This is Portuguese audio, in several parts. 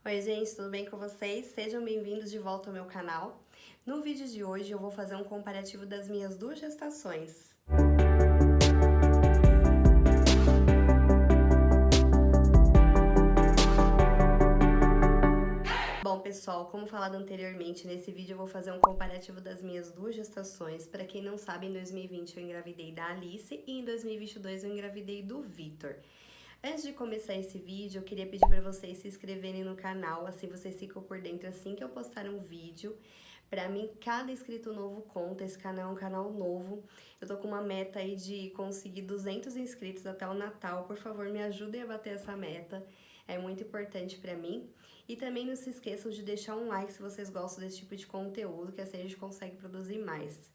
Oi gente, tudo bem com vocês? Sejam bem-vindos de volta ao meu canal. No vídeo de hoje eu vou fazer um comparativo das minhas duas gestações. Bom pessoal, como falado anteriormente, nesse vídeo eu vou fazer um comparativo das minhas duas gestações. Para quem não sabe, em 2020 eu engravidei da Alice e em 2022 eu engravidei do Victor. Antes de começar esse vídeo, eu queria pedir para vocês se inscreverem no canal, assim vocês ficam por dentro assim que eu postar um vídeo. Pra mim, cada inscrito novo conta, esse canal é um canal novo. Eu tô com uma meta aí de conseguir 200 inscritos até o Natal. Por favor, me ajudem a bater essa meta, é muito importante pra mim. E também não se esqueçam de deixar um like se vocês gostam desse tipo de conteúdo, que assim a gente consegue produzir mais.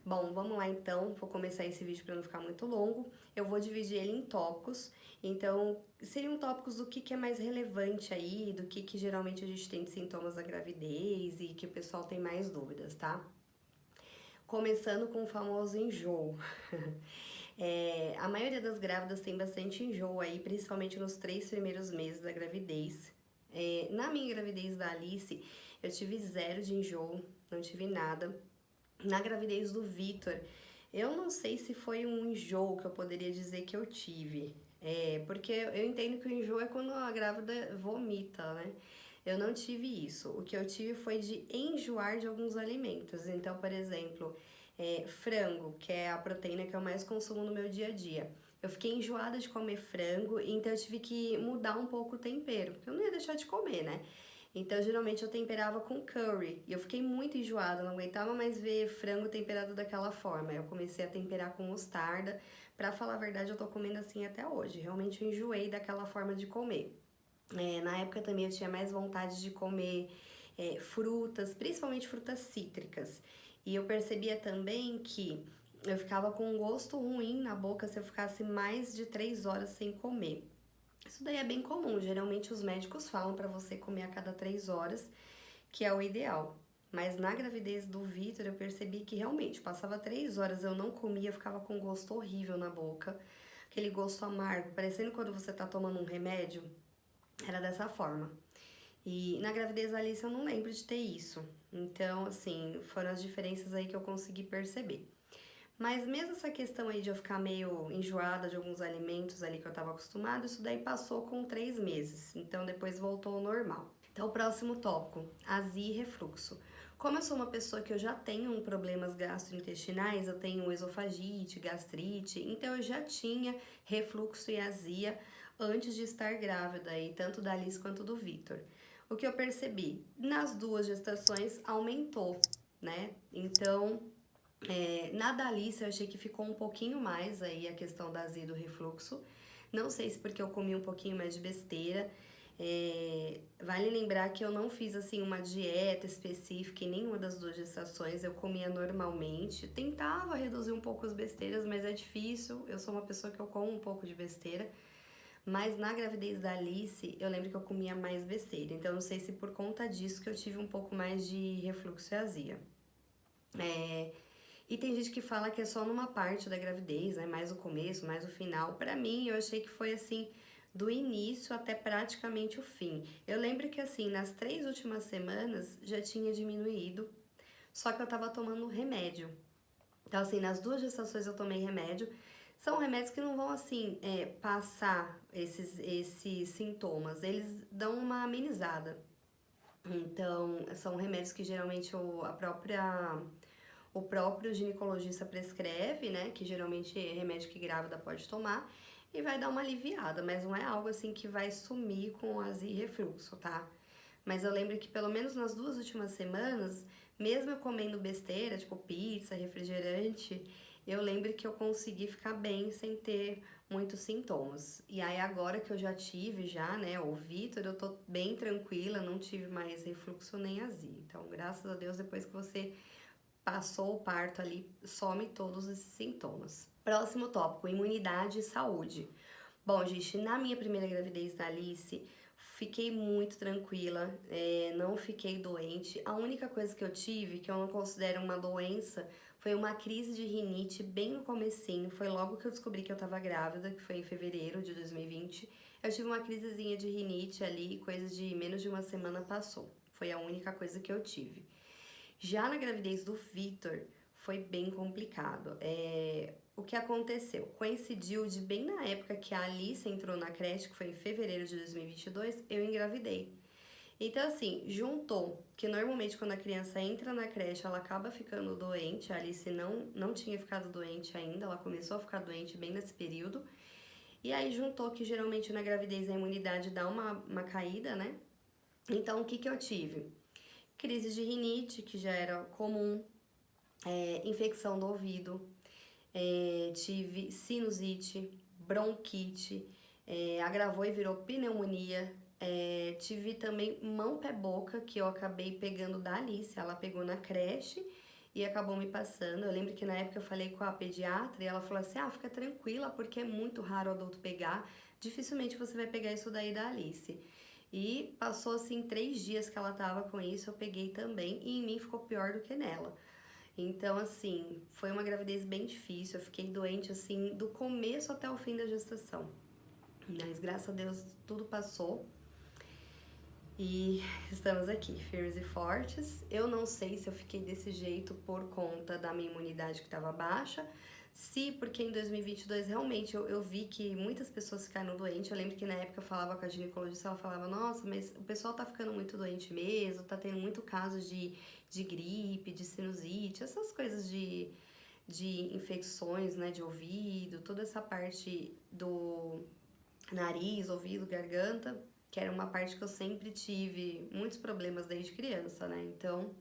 Bom, vamos lá então, vou começar esse vídeo para não ficar muito longo. Eu vou dividir ele em tópicos, então seriam tópicos do que é mais relevante aí, do que geralmente a gente tem de sintomas da gravidez e que o pessoal tem mais dúvidas, tá? Começando com o famoso enjoo. A maioria das grávidas tem bastante enjoo aí, principalmente nos 3 primeiros meses da gravidez. Na minha gravidez da Alice, eu tive 0 de enjoo, não tive nada. Na gravidez do Victor, eu não sei se foi um enjoo que eu poderia dizer que eu tive. Porque eu entendo que o enjoo é quando a grávida vomita, né? Eu não tive isso. O que eu tive foi de enjoar de alguns alimentos. Então, por exemplo, frango, que é a proteína que eu mais consumo no meu dia a dia. Eu fiquei enjoada de comer frango, então eu tive que mudar um pouco o tempero, porque eu não ia deixar de comer, né? Então, geralmente eu temperava com curry. E eu fiquei muito enjoada, não aguentava mais ver frango temperado daquela forma. Eu comecei a temperar com mostarda. Pra falar a verdade, eu tô comendo assim até hoje. Realmente eu enjoei daquela forma de comer. Na época também eu tinha mais vontade de comer frutas, principalmente frutas cítricas. E eu percebia também que eu ficava com um gosto ruim na boca se eu ficasse mais de 3 horas sem comer. Isso daí é bem comum, geralmente os médicos falam para você comer a cada 3 horas, que é o ideal. Mas na gravidez do Victor eu percebi que realmente passava 3 horas, eu não comia, eu ficava com um gosto horrível na boca, aquele gosto amargo, parecendo quando você tá tomando um remédio, era dessa forma. E na gravidez da Alice eu não lembro de ter isso. Então, assim, foram as diferenças aí que eu consegui perceber. Mas mesmo essa questão aí de eu ficar meio enjoada de alguns alimentos ali que eu tava acostumada, isso daí passou com 3 meses. Então depois voltou ao normal. Então o próximo tópico, azia e refluxo. Como eu sou uma pessoa que eu já tenho problemas gastrointestinais, eu tenho esofagite, gastrite, então eu já tinha refluxo e azia antes de estar grávida, aí, tanto da Alice quanto do Victor. O que eu percebi? Nas duas gestações aumentou, né? Então, na da Alice eu achei que ficou um pouquinho mais aí a questão da azia e do refluxo. Não sei se porque eu comi um pouquinho mais de besteira. Vale lembrar que eu não fiz assim uma dieta específica em nenhuma das duas gestações. Eu comia normalmente, tentava reduzir um pouco as besteiras, mas é difícil. Eu sou uma pessoa que eu como um pouco de besteira. Mas na gravidez da Alice, eu lembro que eu comia mais besteira. Então, não sei se por conta disso que eu tive um pouco mais de refluxo e azia. E tem gente que fala que é só numa parte da gravidez, né? Mais o começo, mais o final. Pra mim, eu achei que foi assim, do início até praticamente o fim. Eu lembro que assim, nas 3 últimas semanas já tinha diminuído, só que eu tava tomando remédio. Então, assim, nas duas gestações eu tomei remédio. São remédios que não vão, assim, passar esses sintomas. Eles dão uma amenizada. Então, são remédios que geralmente o próprio ginecologista prescreve, né? Que geralmente é remédio que grávida pode tomar. E vai dar uma aliviada, mas não é algo assim que vai sumir com azia e refluxo, tá? Mas eu lembro que pelo menos nas 2 últimas semanas, mesmo eu comendo besteira, tipo pizza, refrigerante, eu lembro que eu consegui ficar bem sem ter muitos sintomas. E aí agora que eu já tive né, o Victor, eu tô bem tranquila, não tive mais refluxo nem azia. Então, graças a Deus, depois que você passou o parto ali, some todos esses sintomas. Próximo tópico, imunidade e saúde. Bom, gente, na minha primeira gravidez da Alice, fiquei muito tranquila, não fiquei doente. A única coisa que eu tive, que eu não considero uma doença, Foi uma crise de rinite bem no comecinho, foi logo que eu descobri que eu tava grávida, que foi em fevereiro de 2020. Eu tive uma crisezinha de rinite ali, coisa de menos de uma semana passou. Foi a única coisa que eu tive. Já na gravidez do Vitor, foi bem complicado. O que aconteceu? Coincidiu de bem na época que a Alice entrou na creche, que foi em fevereiro de 2022, eu engravidei. Então, assim, juntou que normalmente quando a criança entra na creche, ela acaba ficando doente. A Alice não tinha ficado doente ainda, ela começou a ficar doente bem nesse período. E aí juntou que geralmente na gravidez a imunidade dá uma caída, né? Então, o que que eu tive? Crise de rinite, que já era comum, infecção do ouvido, tive sinusite, bronquite, agravou e virou pneumonia. Tive também mão, pé, boca, que eu acabei pegando da Alice. Ela pegou na creche e acabou me passando. Eu lembro que na época eu falei com a pediatra e ela falou assim: fica tranquila, porque é muito raro o adulto pegar. Dificilmente você vai pegar isso daí da Alice. E passou assim 3 dias que ela tava com isso, eu peguei também e em mim ficou pior do que nela. Então, assim, foi uma gravidez bem difícil. Eu fiquei doente, assim, do começo até o fim da gestação. Mas, graças a Deus, tudo passou. E estamos aqui, firmes e fortes. Eu não sei se eu fiquei desse jeito por conta da minha imunidade que estava baixa, se porque em 2022 realmente eu vi que muitas pessoas ficaram doentes. Eu lembro que na época eu falava com a ginecologista, ela falava: nossa, mas o pessoal tá ficando muito doente mesmo, tá tendo muito caso de gripe, de sinusite, essas coisas de infecções, né, de ouvido, toda essa parte do nariz, ouvido, garganta, que era uma parte que eu sempre tive muitos problemas desde criança, né? Então,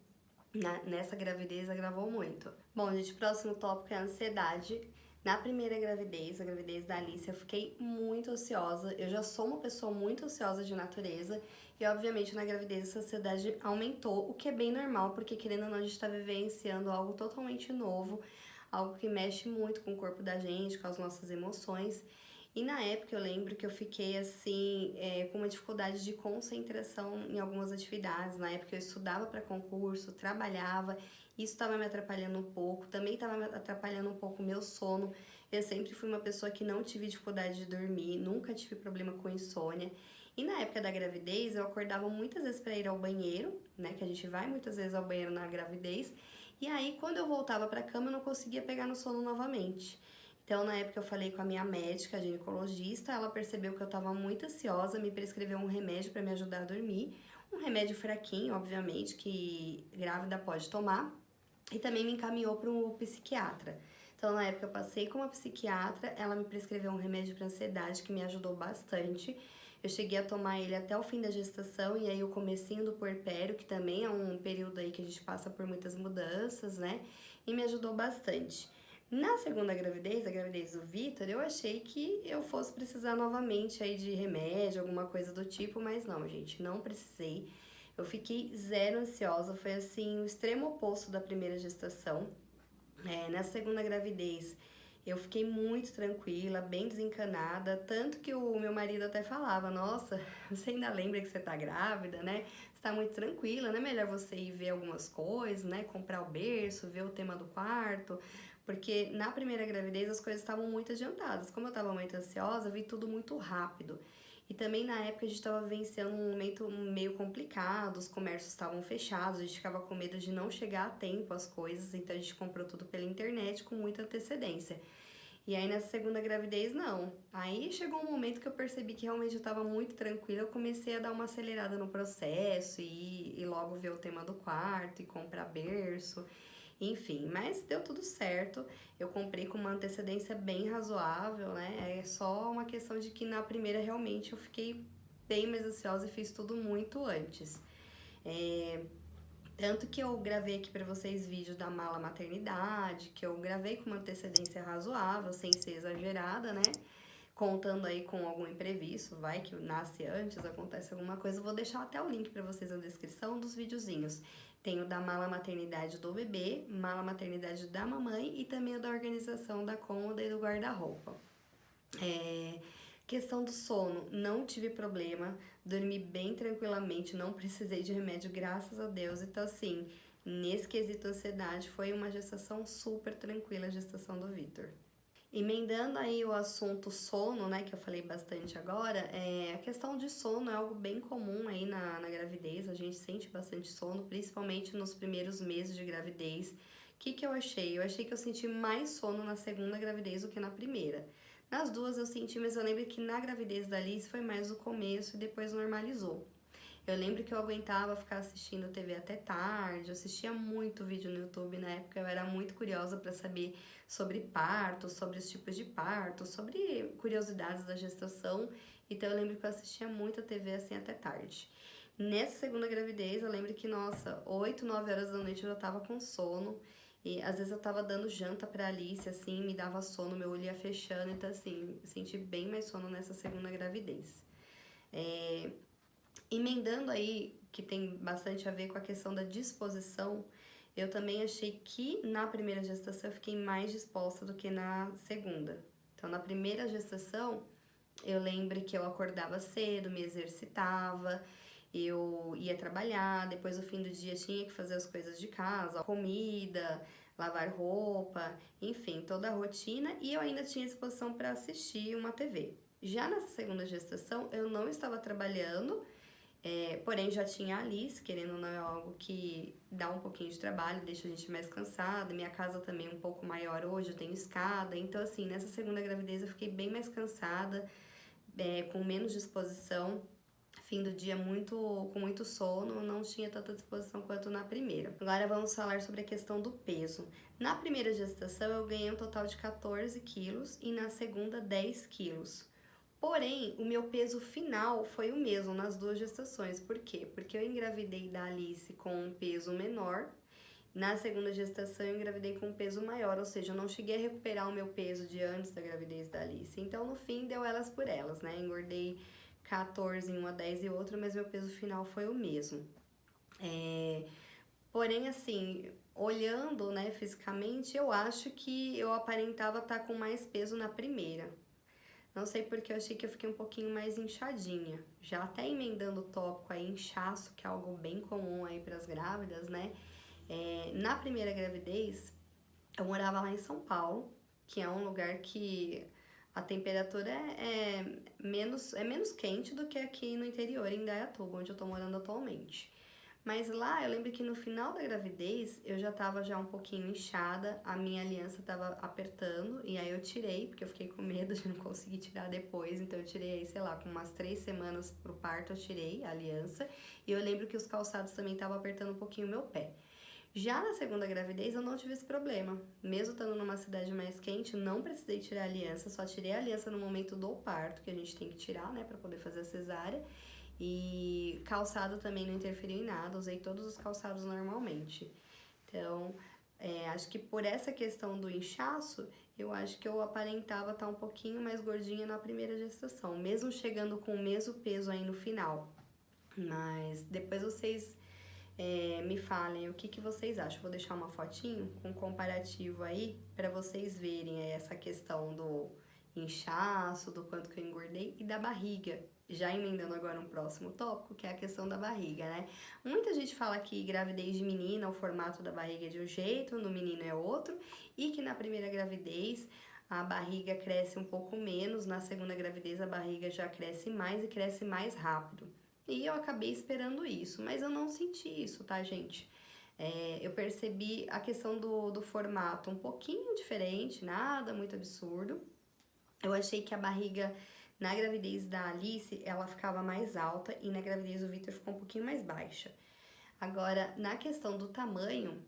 nessa gravidez agravou muito. Bom, gente, próximo tópico é a ansiedade. Na primeira gravidez, a gravidez da Alice, eu fiquei muito ansiosa. Eu já sou uma pessoa muito ansiosa de natureza e, obviamente, na gravidez essa ansiedade aumentou, o que é bem normal, porque querendo ou não, a gente tá vivenciando algo totalmente novo, algo que mexe muito com o corpo da gente, com as nossas emoções. E na época eu lembro que eu fiquei assim, com uma dificuldade de concentração em algumas atividades. Na época eu estudava para concurso, trabalhava, isso estava me atrapalhando um pouco, também estava me atrapalhando um pouco o meu sono. Eu sempre fui uma pessoa que não tive dificuldade de dormir, nunca tive problema com insônia. E na época da gravidez eu acordava muitas vezes para ir ao banheiro, né? Que a gente vai muitas vezes ao banheiro na gravidez. E aí quando eu voltava para a cama eu não conseguia pegar no sono novamente. Então, na época eu falei com a minha médica, a ginecologista, ela percebeu que eu estava muito ansiosa, me prescreveu um remédio para me ajudar a dormir, um remédio fraquinho, obviamente, que grávida pode tomar, e também me encaminhou para um psiquiatra. Então, na época eu passei com uma psiquiatra, ela me prescreveu um remédio para ansiedade que me ajudou bastante. Eu cheguei a tomar ele até o fim da gestação e aí o comecinho do puerpério, que também é um período aí que a gente passa por muitas mudanças, né? E me ajudou bastante. Na segunda gravidez, a gravidez do Vitor, eu achei que eu fosse precisar novamente aí de remédio, alguma coisa do tipo, mas não, gente, não precisei. Eu fiquei zero ansiosa, foi assim, o extremo oposto da primeira gestação. Na segunda gravidez, eu fiquei muito tranquila, bem desencanada, tanto que o meu marido até falava: nossa, você ainda lembra que você tá grávida, né? Você tá muito tranquila, não é melhor você ir ver algumas coisas, né? Comprar o berço, ver o tema do quarto, porque na primeira gravidez as coisas estavam muito adiantadas. Como eu tava muito ansiosa, eu vi tudo muito rápido. E também na época a gente estava vivenciando um momento meio complicado, os comércios estavam fechados, a gente ficava com medo de não chegar a tempo as coisas, então a gente comprou tudo pela internet com muita antecedência. E aí nessa segunda gravidez, não. Aí chegou um momento que eu percebi que realmente eu estava muito tranquila, eu comecei a dar uma acelerada no processo e logo ver o tema do quarto e comprar berço. Enfim, mas deu tudo certo. Eu comprei com uma antecedência bem razoável, né? É só uma questão de que na primeira realmente eu fiquei bem mais ansiosa e fiz tudo muito antes. Tanto que eu gravei aqui pra vocês vídeo da mala maternidade, que eu gravei com uma antecedência razoável, sem ser exagerada, né? Contando aí com algum imprevisto, vai que nasce antes, acontece alguma coisa. Eu vou deixar até o link pra vocês na descrição dos videozinhos. Tem o da mala maternidade do bebê, mala maternidade da mamãe e também o da organização da cômoda e do guarda-roupa. Questão do sono, não tive problema, dormi bem tranquilamente, não precisei de remédio, graças a Deus. Então, assim, Nesse quesito ansiedade, foi uma gestação super tranquila, a gestação do Vitor. Emendando aí o assunto sono, né, que eu falei bastante agora, a questão de sono é algo bem comum aí na gravidez, a gente sente bastante sono, principalmente nos primeiros meses de gravidez. O que eu achei? Eu achei que eu senti mais sono na segunda gravidez do que na primeira. Nas duas eu senti, mas eu lembro que na gravidez da Alice foi mais o começo e depois normalizou. Eu lembro que eu aguentava ficar assistindo TV até tarde, eu assistia muito vídeo no YouTube na época, eu era muito curiosa para saber sobre parto, sobre os tipos de parto, sobre curiosidades da gestação, então eu lembro que eu assistia muito TV assim até tarde. Nessa segunda gravidez, eu lembro que, nossa, 8, 9 horas da noite eu já tava com sono, e às vezes eu tava dando janta pra Alice, assim, me dava sono, meu olho ia fechando, então assim, eu senti bem mais sono nessa segunda gravidez. Emendando aí, que tem bastante a ver com a questão da disposição, eu também achei que na primeira gestação eu fiquei mais disposta do que na segunda. Então, na primeira gestação, eu lembro que eu acordava cedo, me exercitava, eu ia trabalhar, depois no fim do dia tinha que fazer as coisas de casa, comida, lavar roupa, enfim, toda a rotina, e eu ainda tinha disposição para assistir uma TV. Já nessa segunda gestação, eu não estava trabalhando, porém já tinha a Alice, querendo ou não é algo que dá um pouquinho de trabalho, deixa a gente mais cansada. Minha casa também é um pouco maior hoje, eu tenho escada. Então assim, nessa segunda gravidez eu fiquei bem mais cansada, com menos disposição. Fim do dia com muito sono, não tinha tanta disposição quanto na primeira. Agora vamos falar sobre a questão do peso. Na primeira gestação eu ganhei um total de 14 quilos e na segunda 10 quilos. Porém, o meu peso final foi o mesmo nas duas gestações. Por quê? Porque eu engravidei da Alice com um peso menor. Na segunda gestação, eu engravidei com um peso maior, ou seja, eu não cheguei a recuperar o meu peso de antes da gravidez da Alice. Então, no fim, deu elas por elas, né? Engordei 14 em uma, 10 e outra, mas meu peso final foi o mesmo. Porém, assim, olhando, né, fisicamente, eu acho que eu aparentava estar com mais peso na primeira. Não sei porque eu achei que eu fiquei um pouquinho mais inchadinha. Já até emendando o tópico aí, inchaço, que é algo bem comum aí para as grávidas, né? Na primeira gravidez, eu morava lá em São Paulo, que é um lugar que a temperatura é menos quente do que aqui no interior, em Indaiatuba, onde eu tô morando atualmente. Mas lá eu lembro que no final da gravidez eu já tava um pouquinho inchada, a minha aliança tava apertando e aí eu tirei, porque eu fiquei com medo de não conseguir tirar depois, então eu tirei aí, sei lá, com umas 3 semanas pro parto eu tirei a aliança e eu lembro que os calçados também estavam apertando um pouquinho o meu pé. Já na segunda gravidez eu não tive esse problema, mesmo estando numa cidade mais quente, não precisei tirar a aliança, só tirei a aliança no momento do parto, que a gente tem que tirar, né, pra poder fazer a cesárea. E calçado também não interferiu em nada, usei todos os calçados normalmente. Então, acho que por essa questão do inchaço, eu acho que eu aparentava estar um pouquinho mais gordinha na primeira gestação, mesmo chegando com o mesmo peso aí no final. Mas depois vocês me falem o que vocês acham. Vou deixar uma fotinho com um comparativo aí para vocês verem essa questão do inchaço, do quanto que eu engordei e da barriga. Já emendando agora um próximo tópico, que é a questão da barriga, né? Muita gente fala que gravidez de menina, o formato da barriga é de um jeito, no menino é outro, e que na primeira gravidez a barriga cresce um pouco menos, na segunda gravidez a barriga já cresce mais e cresce mais rápido. E eu acabei esperando isso, mas eu não senti isso, tá, gente? Eu percebi a questão do formato um pouquinho diferente, nada muito absurdo. Eu achei que a barriga na gravidez da Alice, ela ficava mais alta e na gravidez do Vitor ficou um pouquinho mais baixa. Agora, na questão do tamanho,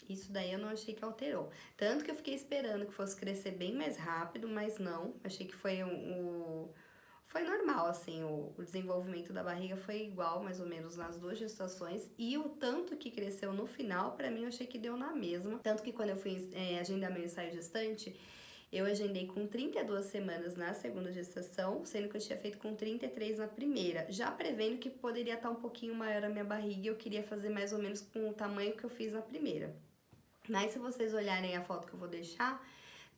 isso daí eu não achei que alterou. Tanto que eu fiquei esperando que fosse crescer bem mais rápido, mas não. Achei que foi foi normal, assim, o desenvolvimento da barriga foi igual, mais ou menos, nas duas gestações. E o tanto que cresceu no final, pra mim, eu achei que deu na mesma. Tanto que quando eu fui agendar meu ensaio gestante, eu agendei com 32 semanas na segunda gestação, sendo que eu tinha feito com 33 na primeira, já prevendo que poderia estar um pouquinho maior a minha barriga e eu queria fazer mais ou menos com o tamanho que eu fiz na primeira. Mas se vocês olharem a foto que eu vou deixar,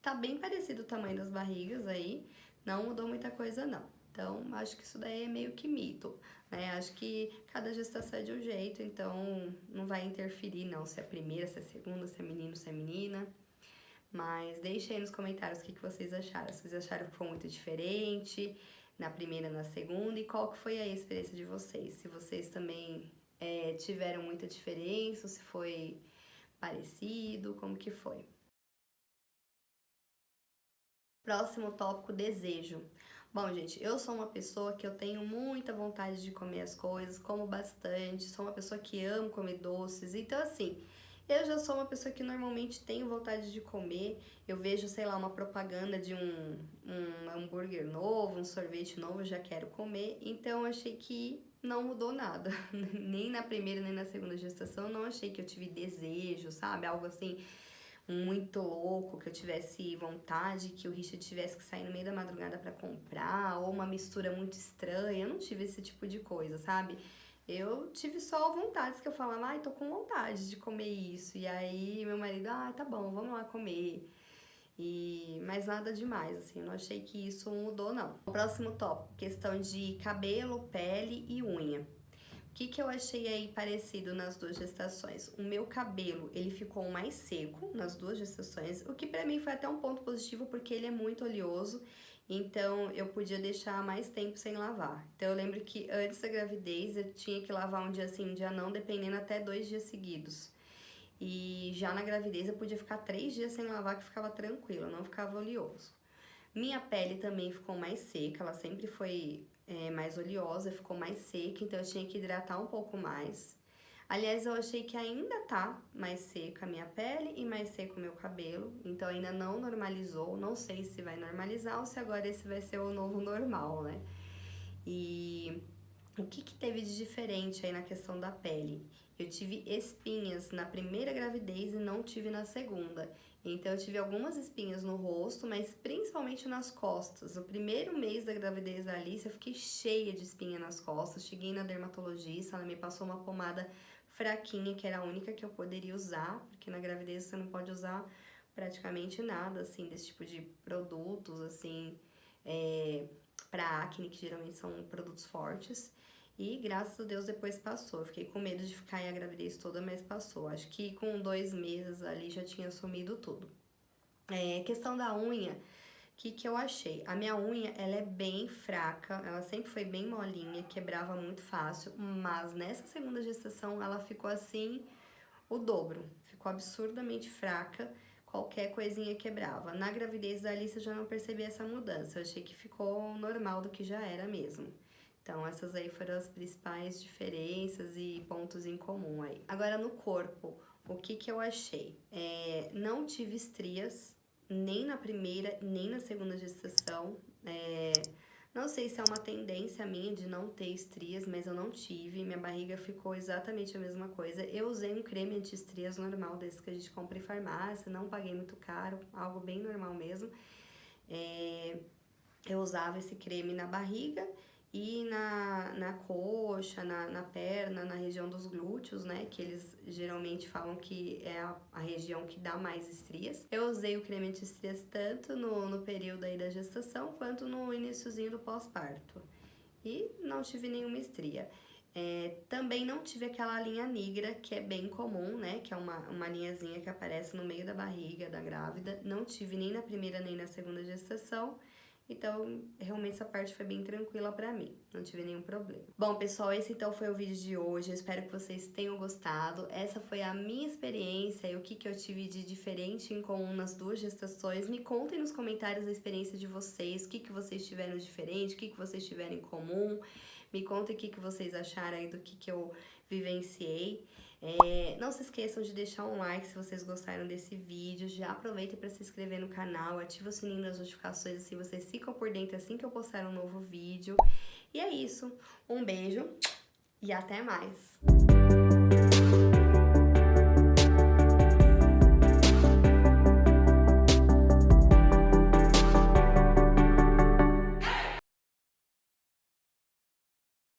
tá bem parecido o tamanho das barrigas aí, não mudou muita coisa não. Então, acho que isso daí é meio que mito, né? Acho que cada gestação é de um jeito, então não vai interferir não se é a primeira, se é a segunda, se é menino, se é menina. Mas deixem aí nos comentários o que vocês acharam. Se vocês acharam que foi muito diferente na primeira, na segunda, e qual que foi a experiência de vocês. Se vocês também tiveram muita diferença, ou se foi parecido, como que foi. Próximo tópico, desejo. Bom, gente, eu sou uma pessoa que eu tenho muita vontade de comer as coisas, como bastante, sou uma pessoa que amo comer doces, então assim, eu já sou uma pessoa que normalmente tenho vontade de comer, eu vejo, sei lá, uma propaganda de um hambúrguer novo, um sorvete novo, eu já quero comer, então eu achei que não mudou nada, nem na primeira nem na segunda gestação, eu não achei que eu tive desejo, sabe, algo assim muito louco, que eu tivesse vontade, que o Richard tivesse que sair no meio da madrugada pra comprar, ou uma mistura muito estranha, eu não tive esse tipo de coisa, sabe? Eu tive só vontades que eu falava, ai, tô com vontade de comer isso, e aí meu marido, ah, tá bom, vamos lá comer. Mas nada demais, assim, eu não achei que isso mudou, não. O próximo tópico, questão de cabelo, pele e unha. O que eu achei aí parecido nas duas gestações? O meu cabelo, ele ficou mais seco nas duas gestações, o que pra mim foi até um ponto positivo, porque ele é muito oleoso, então eu podia deixar mais tempo sem lavar. Então eu lembro que antes da gravidez eu tinha que lavar um dia sim, um dia não, dependendo até 2 dias seguidos. E já na gravidez eu podia ficar 3 dias sem lavar, que ficava tranquilo, não ficava oleoso. Minha pele também ficou mais seca, ela sempre foi mais oleosa, ficou mais seca, então eu tinha que hidratar um pouco mais. Aliás, eu achei que ainda tá mais seca a minha pele e mais seco o meu cabelo, então ainda não normalizou, não sei se vai normalizar ou se agora esse vai ser o novo normal, né? E o que teve de diferente aí na questão da pele? Eu tive espinhas na primeira gravidez e não tive na segunda. Então eu tive algumas espinhas no rosto, mas principalmente nas costas. O primeiro mês da gravidez da Alice eu fiquei cheia de espinha nas costas. Cheguei na dermatologista, ela me passou uma pomada fraquinha, que era a única que eu poderia usar, porque na gravidez você não pode usar praticamente nada, assim, desse tipo de produtos, assim, para acne, que geralmente são produtos fortes. E graças a Deus depois passou. Eu fiquei com medo de ficar aí a gravidez toda, mas passou. Acho que com 2 meses ali já tinha sumido tudo. Questão da unha, o que eu achei? A minha unha, ela é bem fraca, ela sempre foi bem molinha, quebrava muito fácil, mas nessa segunda gestação ela ficou assim, o dobro. Ficou absurdamente fraca, qualquer coisinha quebrava. Na gravidez da Alice eu já não percebi essa mudança, eu achei que ficou normal do que já era mesmo. Então, essas aí foram as principais diferenças e pontos em comum aí. Agora, no corpo, o que eu achei? Não tive estrias, nem na primeira, nem na segunda gestação. Não sei se é uma tendência minha de não ter estrias, mas eu não tive. Minha barriga ficou exatamente a mesma coisa. Eu usei um creme anti-estrias normal, desse que a gente compra em farmácia, não paguei muito caro, algo bem normal mesmo. Eu usava esse creme na barriga e na coxa, na perna, na região dos glúteos, né? Que eles geralmente falam que é a região que dá mais estrias. Eu usei o creme anti-estrias tanto no período aí da gestação, quanto no iniciozinho do pós-parto. E não tive nenhuma estria. Também não tive aquela linha negra, que é bem comum, né? Que é uma linhazinha que aparece no meio da barriga da grávida. Não tive nem na primeira nem na segunda gestação. Então, realmente essa parte foi bem tranquila pra mim, não tive nenhum problema. Bom, pessoal, esse então foi o vídeo de hoje, eu espero que vocês tenham gostado. Essa foi a minha experiência e o que eu tive de diferente em comum nas duas gestações. Me contem nos comentários a experiência de vocês, o que vocês tiveram diferente, o que vocês tiveram em comum. Me contem o que vocês acharam aí do que eu vivenciei. Não se esqueçam de deixar um like se vocês gostaram desse vídeo. Já aproveitem para se inscrever no canal, ativa o sininho das notificações, assim vocês ficam por dentro assim que eu postar um novo vídeo. E é isso, um beijo e até mais!